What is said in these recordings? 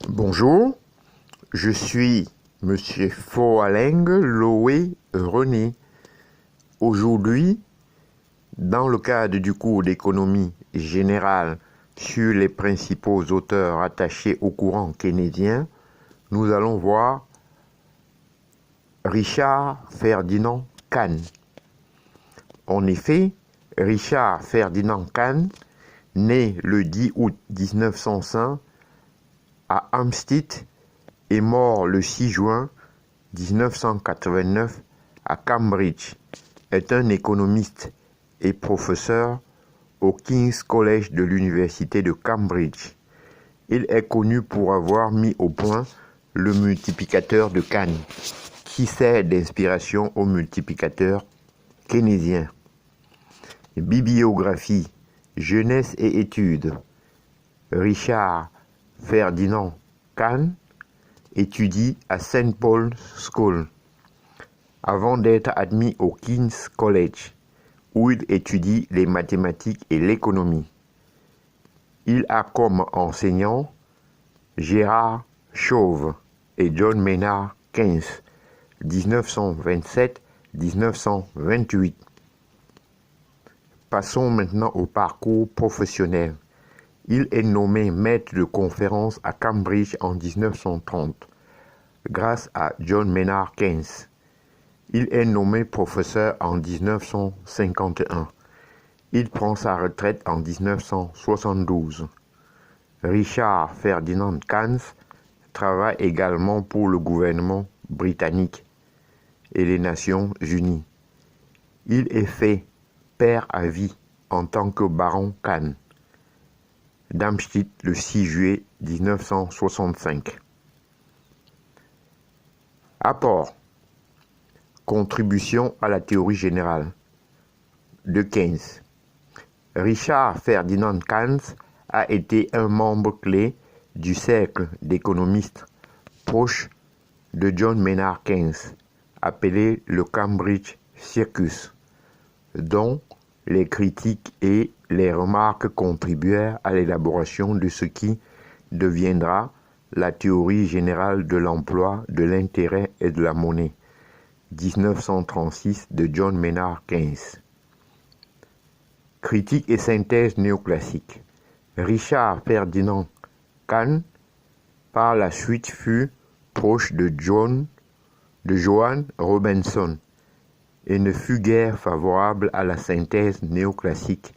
Bonjour, je suis Monsieur Foaleng Loé René. Aujourd'hui, dans le cadre du cours d'économie générale sur les principaux auteurs attachés au courant keynésien, nous allons voir Richard Ferdinand Kahn. En effet, Richard Ferdinand Kahn, né le 10 août 1905 à Hampstead, est mort le 6 juin 1989 à Cambridge, est un économiste et professeur au King's College de l'Université de Cambridge. Il est connu pour avoir mis au point le multiplicateur de Kahn, qui sert d'inspiration au multiplicateur keynésien. Bibliographie, jeunesse et études. Richard Ferdinand Kahn étudie à St. Paul's School avant d'être admis au King's College, où il étudie les mathématiques et l'économie. Il a comme enseignants Gérard Chauve et John Maynard Keynes, 1927-1928. Passons maintenant au parcours professionnel. Il est nommé maître de conférence à Cambridge en 1930, grâce à John Maynard Keynes. Il est nommé professeur en 1951. Il prend sa retraite en 1972. Richard Ferdinand Kahn travaille également pour le gouvernement britannique et les Nations Unies. Il est fait pair à vie en tant que baron Kahn d'Hampstead le 6 juillet 1965. Apport. Contribution à la théorie générale de Keynes. Richard Ferdinand Kahn a été un membre clé du cercle d'économistes proches de John Maynard Keynes, appelé le Cambridge Circus, dont les critiques et les remarques contribuèrent à l'élaboration de ce qui deviendra la théorie générale de l'emploi, de l'intérêt et de la monnaie, 1936 de John Maynard Keynes. Critique et synthèse néoclassique. Richard Ferdinand Kahn, par la suite, fut proche de Johann Robinson et ne fut guère favorable à la synthèse néoclassique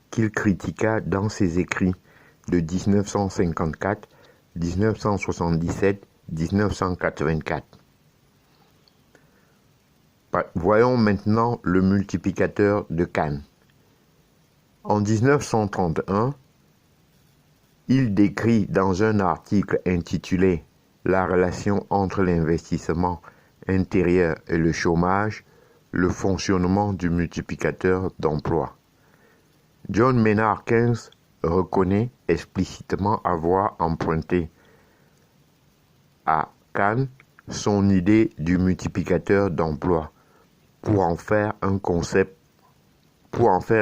qu'il critiqua dans ses écrits de 1954, 1977, 1984. Voyons maintenant le multiplicateur de Kahn. En 1931, il décrit dans un article intitulé « La relation entre l'investissement intérieur et le chômage » le fonctionnement du multiplicateur d'emploi. John Maynard Keynes reconnaît explicitement avoir emprunté à Kahn son idée du multiplicateur d'emploi pour en faire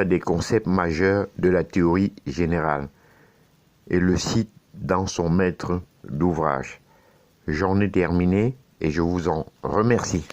des concepts majeurs de la théorie générale, et le cite dans son maître d'ouvrage. J'en ai terminé et je vous en remercie.